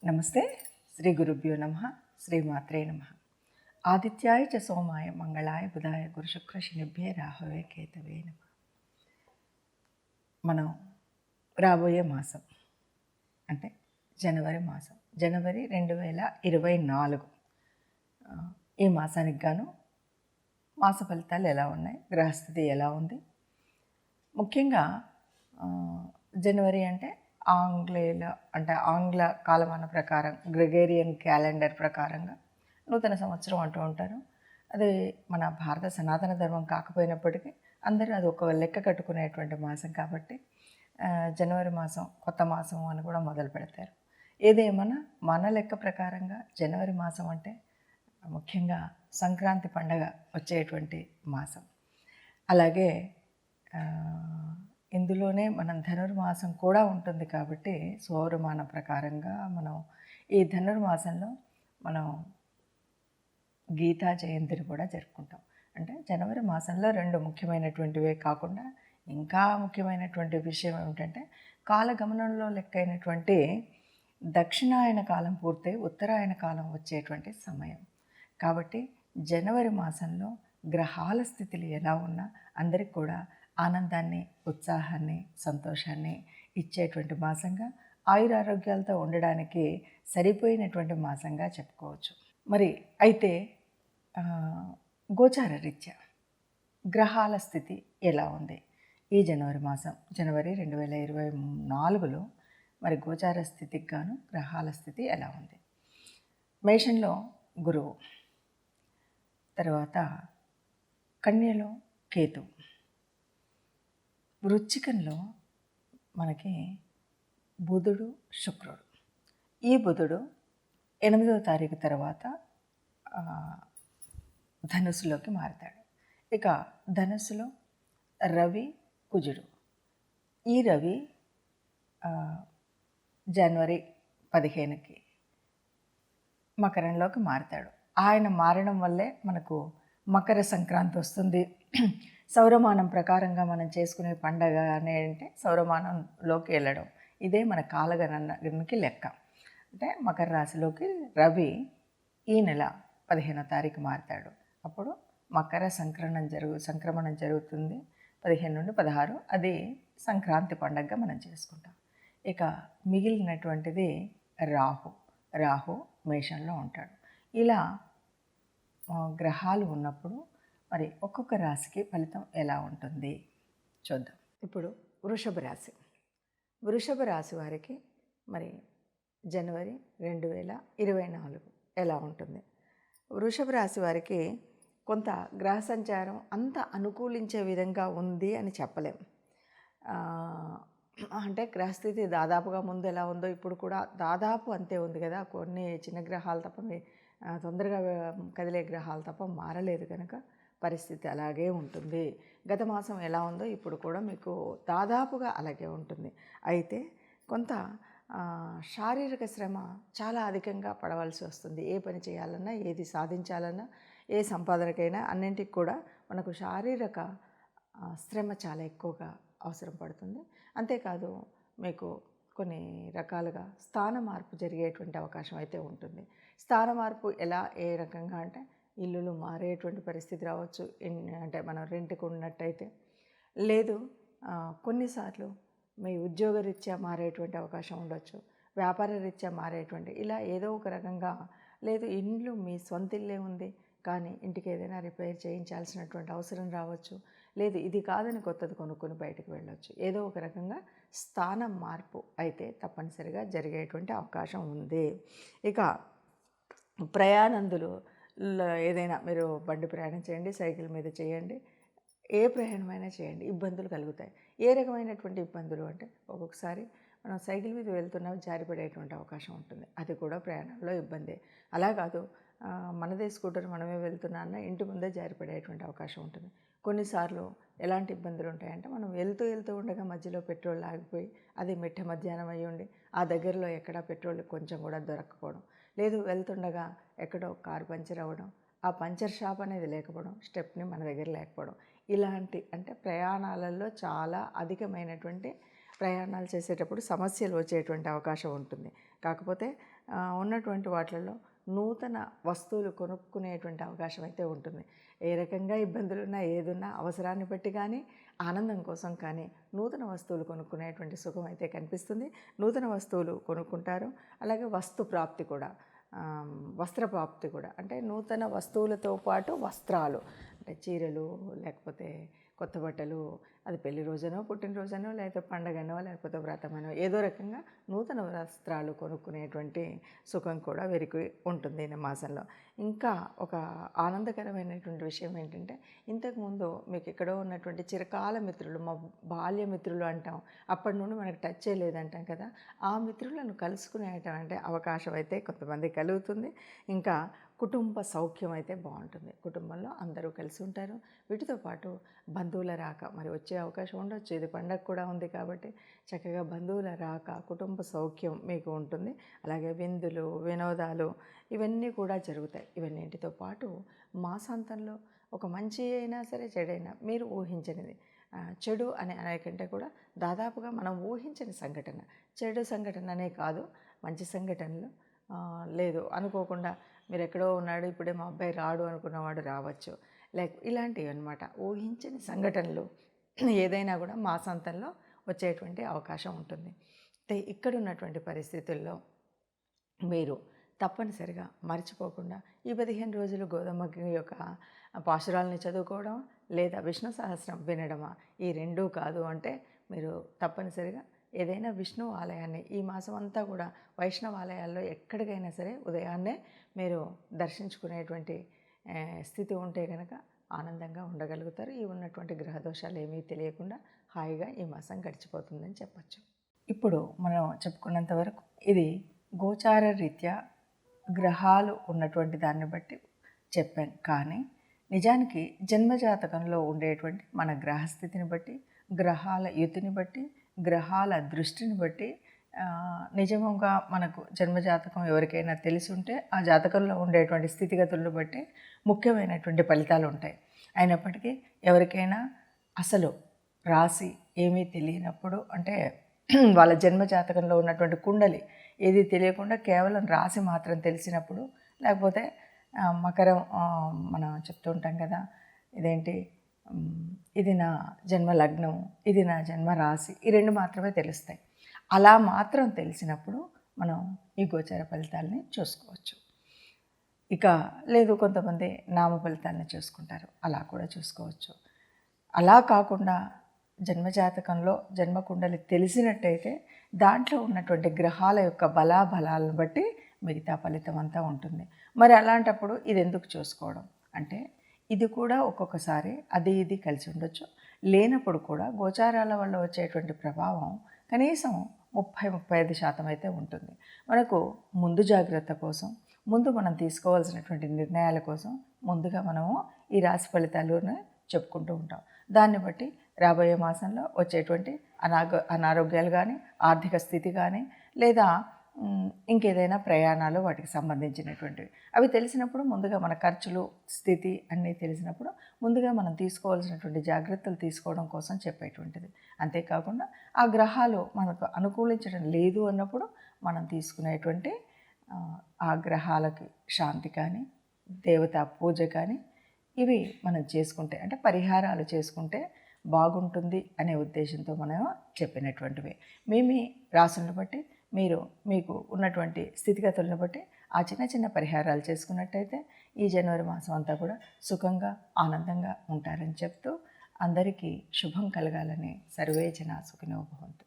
నమస్తే. శ్రీ గురుభ్యో నమః. శ్రీమాత్రే నమః. ఆదిత్యాయ చ సోమాయ మంగళాయ బుధాయ గురుశుక్ర శనిభ్యే రాహవే కేతవే నమః. మనం రాబోయే మాసం అంటే జనవరి మాసం, జనవరి 2024 ఈ మాసానికి గాను మాస ఫలితాలు ఎలా ఉన్నాయి, గ్రహస్థితి ఎలా ఉంది. ముఖ్యంగా జనవరి అంటే ఆంగ్ల కాలమాన ప్రకారం గ్రెగేరియన్ క్యాలెండర్ ప్రకారంగా నూతన సంవత్సరం అంటూ ఉంటారు. అది మన భారత సనాతన ధర్మం కాకపోయినప్పటికీ అందరూ అది ఒక లెక్క కట్టుకునేటువంటి మాసం కాబట్టి జనవరి మాసం కొత్త మాసం అని కూడా మొదలు పెడతారు. ఏదేమన్నా మన లెక్క ప్రకారంగా జనవరి మాసం అంటే ముఖ్యంగా సంక్రాంతి పండగ వచ్చేటువంటి మాసం. అలాగే ఇందులోనే మనం ధనుర్మాసం కూడా ఉంటుంది కాబట్టి సౌరమాన ప్రకారంగా మనం ఈ ధనుర్మాసంలో మనం గీతా జయంతిని కూడా జరుపుకుంటాం. అంటే జనవరి మాసంలో రెండు ముఖ్యమైనటువంటివే కాకుండా ఇంకా ముఖ్యమైనటువంటి విషయం ఏమిటంటే కాలగమనంలో లెక్కైనటువంటి దక్షిణాయన కాలం పూర్తయి ఉత్తరాయణ కాలం వచ్చేటువంటి సమయం కాబట్టి జనవరి మాసంలో గ్రహాల స్థితులు ఎలా ఉన్నా అందరికి కూడా ఆనందాన్ని, ఉత్సాహాన్ని, సంతోషాన్ని ఇచ్చేటువంటి మాసంగా, ఆయురారోగ్యాలతో ఉండడానికి సరిపోయినటువంటి మాసంగా చెప్పుకోవచ్చు. మరి అయితే గోచార రీత్యా గ్రహాల స్థితి ఎలా ఉంది ఈ జనవరి మాసం, జనవరి 2024లో మరి గోచార స్థితికి గాను గ్రహాల స్థితి ఎలా ఉంది? మేషంలో గురువు, తర్వాత కన్యలో కేతు, వృశ్చికంలో మనకి బుధుడు, శుక్రుడు. ఈ బుధుడు 8వ తారీఖు తర్వాత ధనుస్సులోకి మారుతాడు. ఇక ధనుస్సులో రవి, కుజుడు. ఈ రవి జనవరి 15కి మకరంలోకి మారుతాడు. ఆయన మారడం వల్లే మనకు మకర సంక్రాంతి వస్తుంది. సౌరమానం ప్రకారంగా మనం చేసుకునే పండగ అంటే సౌరమానంలోకి వెళ్ళడం, ఇదే మన కాలగణనకి లెక్క. అంటే మకర రాశిలోకి రవి ఈ నెల 15వ తారీఖు మారుతాడు. అప్పుడు మకర సంక్రమణం జరుగుతుంది 15 నుండి 16. అది సంక్రాంతి పండగగా మనం చేసుకుంటాం. ఇక మిగిలినటువంటిది రాహు మేషంలో ఉంటాడు. ఇలా గ్రహాలు ఉన్నప్పుడు మరి ఒక్కొక్క రాశికి ఫలితం ఎలా ఉంటుంది చూద్దాం. ఇప్పుడు వృషభ రాశి వారికి మరి జనవరి 2024 ఎలా ఉంటుంది? వృషభ రాశి వారికి కొంత గ్రహ సంచారం అంత అనుకూలించే విధంగా ఉంది అని చెప్పలేం. అంటే గ్రహస్థితి దాదాపుగా ముందు ఎలా ఉందో ఇప్పుడు కూడా దాదాపు అంతే ఉంది కదా. కొన్ని చిన్న గ్రహాలు తప్ప తొందరగా కదిలే గ్రహాలు తప్ప మారలేదు కనుక పరిస్థితి అలాగే ఉంటుంది. గత మాసం ఎలా ఉందో ఇప్పుడు కూడా మీకు దాదాపుగా అలాగే ఉంటుంది. అయితే కొంత శారీరక శ్రమ చాలా అధికంగా పడవలసి వస్తుంది. ఏ పని చేయాలన్నా, ఏది సాధించాలన్నా, ఏ సంపాదనకైనా అన్నింటికి కూడా మనకు శారీరక శ్రమ చాలా ఎక్కువగా అవసరం పడుతుంది. అంతేకాదు మీకు కొన్ని రకాలుగా స్థాన మార్పు జరిగేటువంటి అవకాశం అయితే ఉంటుంది. స్థాన మార్పు ఏ రకంగా అంటే ఇల్లులు మారేటువంటి పరిస్థితి రావచ్చు. అంటే మనం రెంట్కి ఉన్నట్టయితే, లేదు కొన్నిసార్లు మీ ఉద్యోగ రీత్యా మారేటువంటి అవకాశం ఉండొచ్చు, వ్యాపార రీత్యా మారేటువంటి, ఇలా ఏదో ఒక రకంగా. లేదు ఇల్లు మీ సొంత ఇల్లే ఉంది కానీ ఇంటికి ఏదైనా రిపేర్ చేయించాల్సినటువంటి అవసరం రావచ్చు. లేదు ఇది కాదని కొత్తది కొనుక్కొని బయటకు వెళ్ళొచ్చు. ఏదో ఒక రకంగా స్థానం మార్పు అయితే తప్పనిసరిగా జరిగేటువంటి అవకాశం ఉంది. ఇక ప్రయాణందులు ఏదైనా మీరు బండి ప్రయాణం చేయండి, సైకిల్ మీద చేయండి, ఏ ప్రయాణమైనా చేయండి, ఇబ్బందులు కలుగుతాయి. ఏ రకమైనటువంటి ఇబ్బందులు అంటే ఒక్కొక్కసారి మనం సైకిల్ మీద వెళ్తున్నా జారిపడేటువంటి అవకాశం ఉంటుంది. అది కూడా ప్రయాణంలో ఇబ్బందే. అలా కాదు మనదే స్కూటర్ మనమే వెళ్తున్నా అన్న ఇంటి ముందే జారిపడేటువంటి అవకాశం ఉంటుంది. కొన్నిసార్లు ఎలాంటి ఇబ్బందులు ఉంటాయంటే మనం వెళ్తూ ఉండగా మధ్యలో పెట్రోల్ ఆగిపోయి అది మిట్ట మధ్యాహ్నం అయ్యి ఉండి ఆ దగ్గరలో ఎక్కడా పెట్రోల్ కొంచెం కూడా దొరకకపోవడం, లేదు వెళ్తుండగా ఎక్కడో కారు పంచర్ అవ్వడం, ఆ పంచర్ షాప్ అనేది లేకపోవడం, స్టెప్ని మన దగ్గర లేకపోవడం, ఇలాంటి అంటే ప్రయాణాలలో చాలా అధికమైనటువంటి ప్రయాణాలు చేసేటప్పుడు సమస్యలు వచ్చేటువంటి అవకాశం ఉంటుంది. కాకపోతే ఉన్నటువంటి వాటిల్లో నూతన వస్తువులు కొనుక్కునేటువంటి అవకాశం అయితే ఉంటుంది. ఏ రకంగా ఇబ్బందులున్నా ఏదున్నా అవసరాన్ని బట్టి కానీ ఆనందం కోసం కానీ నూతన వస్తువులు కొనుక్కునేటువంటి సుఖం అయితే కనిపిస్తుంది. నూతన వస్తువులు కొనుక్కుంటారు. అలాగే వస్తు ప్రాప్తి కూడా, వస్త్ర ప్రాప్తి కూడా, అంటే నూతన వస్తువులతో పాటు వస్త్రాలు, అంటే చీరలు లేకపోతే కొత్త బట్టలు, అది పెళ్లి రోజనో పుట్టినరోజనో లేకపోతే పండగనో లేకపోతే వ్రతమనో ఏదో రకంగా నూతన వస్త్రాలు కొనుక్కునేటువంటి సుఖం కూడా వీరికి ఉంటుంది ఈ మాసంలో. ఇంకా ఒక ఆనందకరమైనటువంటి విషయం ఏంటంటే, ఇంతకుముందు మీకు ఎక్కడో ఉన్నటువంటి చిరకాల మిత్రులు, మా బాల్య మిత్రులు అంటాం, అప్పటి నుండి మనకు టచ్ చేయలేదంటాం కదా, ఆ మిత్రులను కలుసుకునేటువంటి అవకాశం అయితే కొంతమంది కలుగుతుంది. ఇంకా కుటుంబ సౌఖ్యం అయితే బాగుంటుంది. కుటుంబంలో అందరూ కలిసి ఉంటారు. వీటితో పాటు బంధువుల రాక మరి వచ్చే అవకాశం ఉండొచ్చు. ఇది పండగ కూడా ఉంది కాబట్టి చక్కగా బంధువుల రాక, కుటుంబ సౌఖ్యం మీకు ఉంటుంది. అలాగే విందులు, వినోదాలు ఇవన్నీ కూడా జరుగుతాయి. ఇవన్నింటితో పాటు మాసాంతంలో ఒక మంచి అయినా సరే చెడైనా మీరు ఊహించనిది, చెడు అనే కంటే కూడా దాదాపుగా మనం ఊహించని సంఘటన, చెడు సంఘటన అనే కాదు, మంచి సంఘటనలు, లేదు అనుకోకుండా మీరు ఎక్కడో ఉన్నాడు ఇప్పుడే మా అబ్బాయి రాడు అనుకున్నవాడు రావచ్చు, ఇలాంటివి అన్నమాట. ఊహించని సంఘటనలు ఏదైనా కూడా మాసాంతంలో వచ్చేటువంటి అవకాశం ఉంటుంది. అయితే ఇక్కడ ఉన్నటువంటి పరిస్థితుల్లో మీరు తప్పనిసరిగా మర్చిపోకుండా ఈ 15 రోజులు గోధుమకి యొక్క పాశురాలని చదువుకోవడం లేదా విష్ణు సహస్రం వినడమా, ఈ రెండూ కాదు అంటే మీరు తప్పనిసరిగా ఏదైనా విష్ణు ఆలయాన్ని ఈ మాసం అంతా కూడా వైష్ణవ ఆలయాల్లో ఎక్కడికైనా సరే ఉదయాన్నే మీరు దర్శించుకునేటువంటి స్థితి ఉంటే కనుక ఆనందంగా ఉండగలుగుతారు. ఈ ఉన్నటువంటి గ్రహదోషాలు ఏమీ తెలియకుండా హాయిగా ఈ మాసం గడిచిపోతుందని చెప్పచ్చు. ఇప్పుడు మనం చెప్పుకున్నంత వరకు ఇది గోచార రీత్యా గ్రహాలు ఉన్నటువంటి దాన్ని బట్టి చెప్పాను. కానీ నిజానికి జన్మజాతకంలో ఉండేటువంటి మన గ్రహస్థితిని బట్టి, గ్రహాల యుతిని బట్టి, గ్రహాల దృష్టిని బట్టి నిజంగా మనకు జన్మజాతకం ఎవరికైనా తెలిసి ఉంటే ఆ జాతకంలో ఉండేటువంటి స్థితిగతులను బట్టి ముఖ్యమైనటువంటి ఫలితాలు ఉంటాయి. అయినప్పటికీ ఎవరికైనా అసలు రాశి ఏమీ తెలియనప్పుడు, అంటే వాళ్ళ జన్మజాతకంలో ఉన్నటువంటి కుండలి ఏది తెలియకుండా కేవలం రాశి మాత్రం తెలిసినప్పుడు, లేకపోతే మకరం మనం చెప్తూ ఉంటాం కదా, ఇదేంటి ఇది నా జన్మ లగ్నం, ఇది నా జన్మ రాశి, ఈ రెండు మాత్రమే తెలుస్తాయి. అలా మాత్రం తెలిసినప్పుడు మనం ఈ గోచర ఫలితాలని చూసుకోవచ్చు. ఇక లేదు కొంతమంది నామ ఫలితాలని చూసుకుంటారు, అలా కూడా చూసుకోవచ్చు. అలా కాకుండా జన్మజాతకంలో జన్మకుండలి తెలిసినట్టయితే దాంట్లో ఉన్నటువంటి గ్రహాల యొక్క బలాబలాలను బట్టి మిగతా ఫలితం అంతా ఉంటుంది. మరి అలాంటప్పుడు ఇది ఎందుకు చూసుకోవడం అంటే, ఇది కూడా ఒక్కొక్కసారి అది ఇది కలిసి ఉండొచ్చు. లేనప్పుడు కూడా గోచారాల వల్ల వచ్చేటువంటి ప్రభావం కనీసం 30-35% అయితే ఉంటుంది. మనకు ముందు జాగ్రత్త కోసం, ముందు మనం తీసుకోవాల్సినటువంటి నిర్ణయాల కోసం ముందుగా మనము ఈ రాశి ఫలితాలను చెప్పుకుంటూ ఉంటాం. దాన్ని బట్టి రాబోయే మాసంలో వచ్చేటువంటి అనారోగ్యాలు కానీ, ఆర్థిక స్థితి కానీ, లేదా ఇంకేదైనా ప్రయాణాలు వాటికి సంబంధించినటువంటివి అవి తెలిసినప్పుడు ముందుగా మన ఖర్చులు స్థితి అన్నీ తెలిసినప్పుడు ముందుగా మనం తీసుకోవాల్సినటువంటి జాగ్రత్తలు తీసుకోవడం కోసం చెప్పేటువంటిది. అంతేకాకుండా ఆ గ్రహాలు మనకు అనుకూలించడం లేదు అన్నప్పుడు మనం తీసుకునేటువంటి ఆ గ్రహాలకి శాంతి కానీ, దేవతా పూజ కానీ ఇవి మనం చేసుకుంటే, అంటే పరిహారాలు చేసుకుంటే బాగుంటుంది అనే ఉద్దేశంతో మనం చెప్పినటువంటివి. మీ రాసులను బట్టి మీరు మీకు ఉన్నటువంటి స్థితిగతులను బట్టి ఆ చిన్న చిన్న పరిహారాలు చేసుకున్నట్టయితే ఈ జనవరి మాసం అంతా కూడా సుఖంగా ఆనందంగా ఉంటారని చెప్తూ అందరికీ శుభం కలగాలని సర్వే జనా సుఖినో భవంతు.